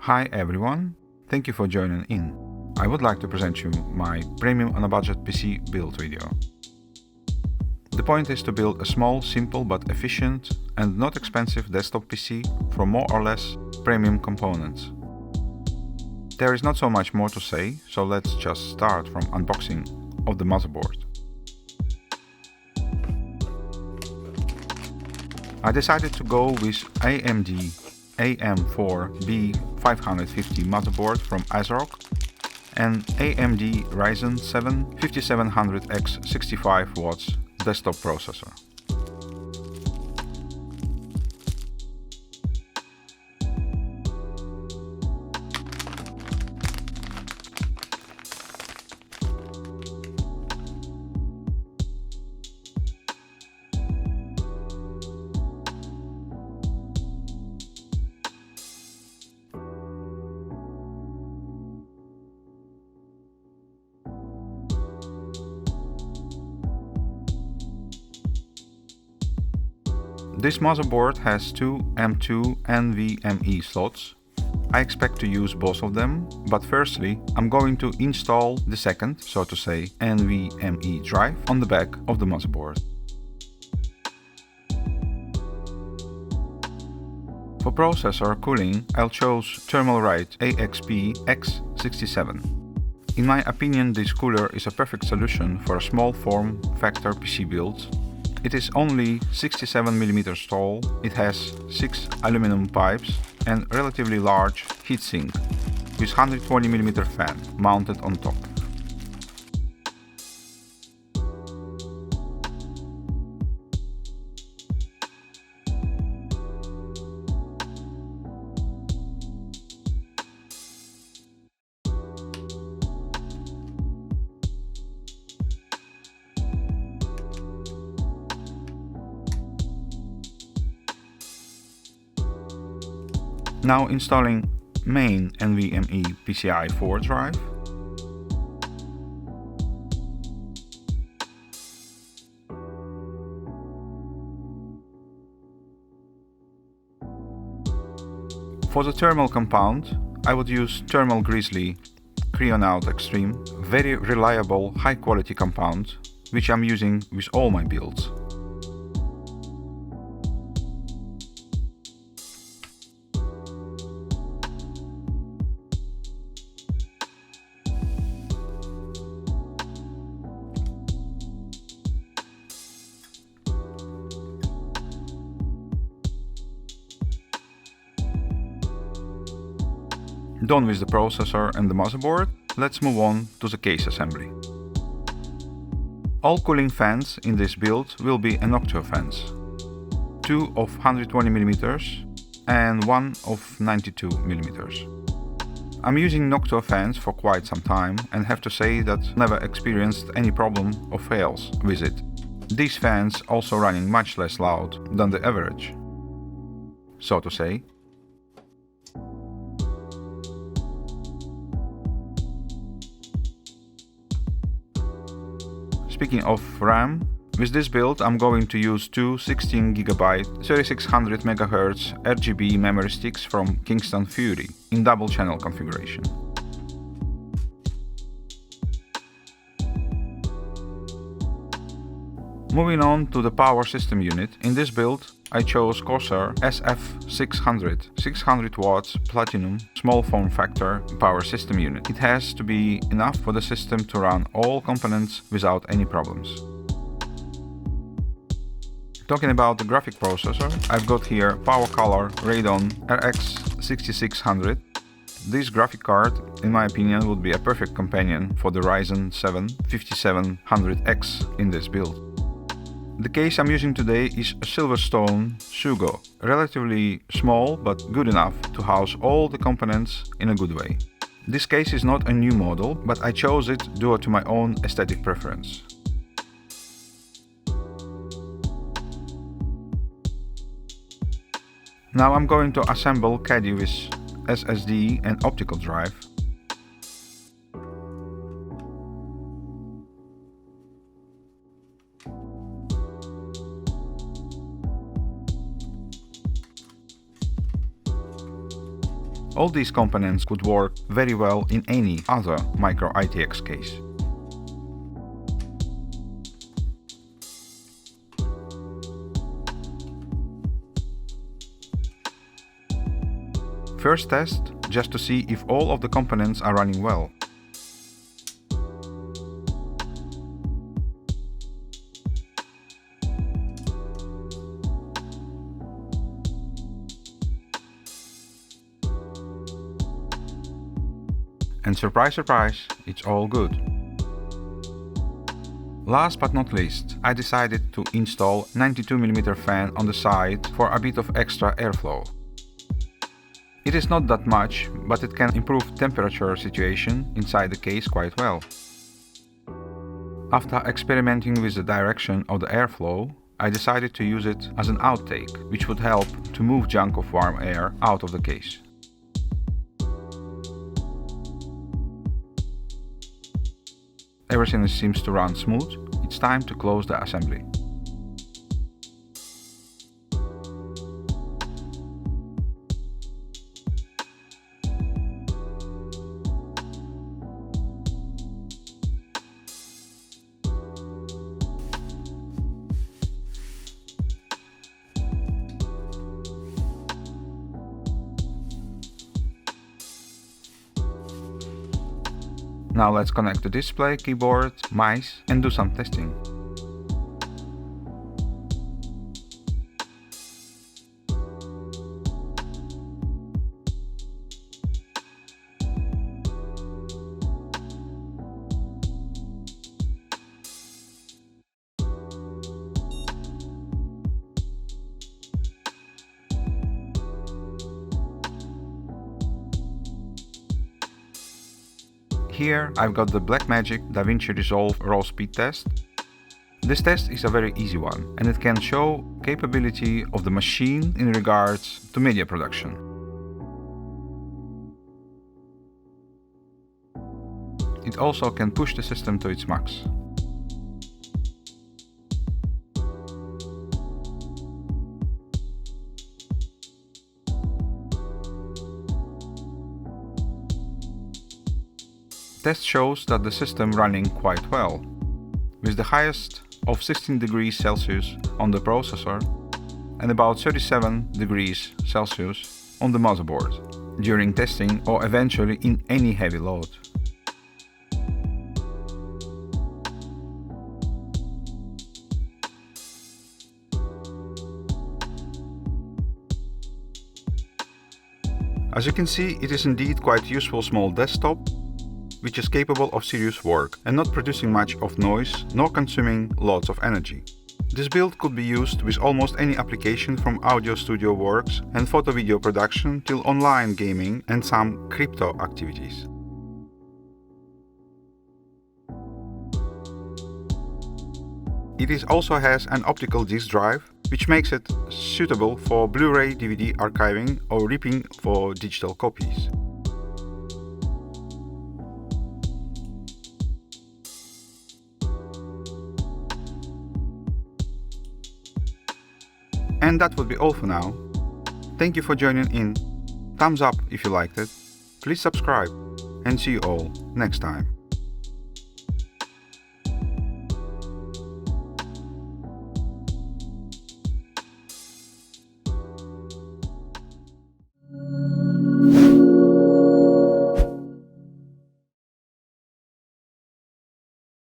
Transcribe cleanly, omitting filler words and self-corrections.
Hi everyone, thank you for joining in. I would like to present you my premium on a budget PC build video. The point is to build a small, simple but efficient and not expensive desktop PC from more or less premium components. There is not so much more to say, so let's just start from unboxing of the motherboard. I decided to go with AMD AM4 B550 motherboard from Asrock and AMD Ryzen 7 5700X 65 watts desktop processor. This motherboard has two M2 NVMe slots. I expect to use both of them, but firstly I'm going to install the second, so to say, NVMe drive on the back of the motherboard. For processor cooling, I'll choose Thermalright AXP X67. In my opinion, this cooler is a perfect solution for a small form factor PC build. It is only 67mm tall, it has 6 aluminum pipes and relatively large heatsink with 120mm fan mounted on top. Now installing main NVMe PCI 4 drive. For the thermal compound, I would use Thermal Grizzly Kryonaut Extreme, very reliable high quality compound, which I'm using with all my builds. Done with the processor and the motherboard, let's move on to the case assembly. All cooling fans in this build will be Noctua fans, 2 of 120mm and 1 of 92mm. I'm using Noctua fans for quite some time and have to say that never experienced any problem or fails with it. These fans also running much less loud than the average, so to say. Speaking of RAM, with this build I'm going to use two 16GB 3600MHz RGB memory sticks from Kingston Fury in double channel configuration. Moving on to the power system unit, in this build I chose Corsair SF600 600 watts platinum small form factor power system unit. It has to be enough for the system to run all components without any problems. Talking about the graphic processor, I've got here PowerColor Radeon RX 6600. This graphic card, in my opinion, would be a perfect companion for the Ryzen 7 5700X in this build. The case I'm using today is a SilverStone Sugo, relatively small but good enough to house all the components in a good way. This case is not a new model, but I chose it due to my own aesthetic preference. Now I'm going to assemble caddy with SSD and optical drive. All these components could work very well in any other micro ITX case. First test, just to see if all of the components are running well. And surprise, surprise, it's all good. Last but not least, I decided to install 92mm fan on the side for a bit of extra airflow. It is not that much, but it can improve temperature situation inside the case quite well. After experimenting with the direction of the airflow, I decided to use it as an outtake, which would help to move chunk of warm air out of the case. Everything seems to run smooth. It's time to close the assembly. Now let's connect the display, keyboard, mice and do some testing. Here I've got the Blackmagic DaVinci Resolve raw speed test. This test is a very easy one, and it can show capability of the machine in regards to media production. It also can push the system to its max. Test shows that the system running quite well, with the highest of 16 degrees Celsius on the processor and about 37 degrees Celsius on the motherboard, during testing or eventually in any heavy load. As you can see, it is indeed quite useful small desktop, which is capable of serious work and not producing much of noise nor consuming lots of energy. This build could be used with almost any application from audio studio works and photo video production till online gaming and some crypto activities. It also has an optical disk drive, which makes it suitable for Blu-ray DVD archiving or ripping for digital copies. And that would be all for now. Thank you for joining in. Thumbs up if you liked it. Please subscribe and see you all next time.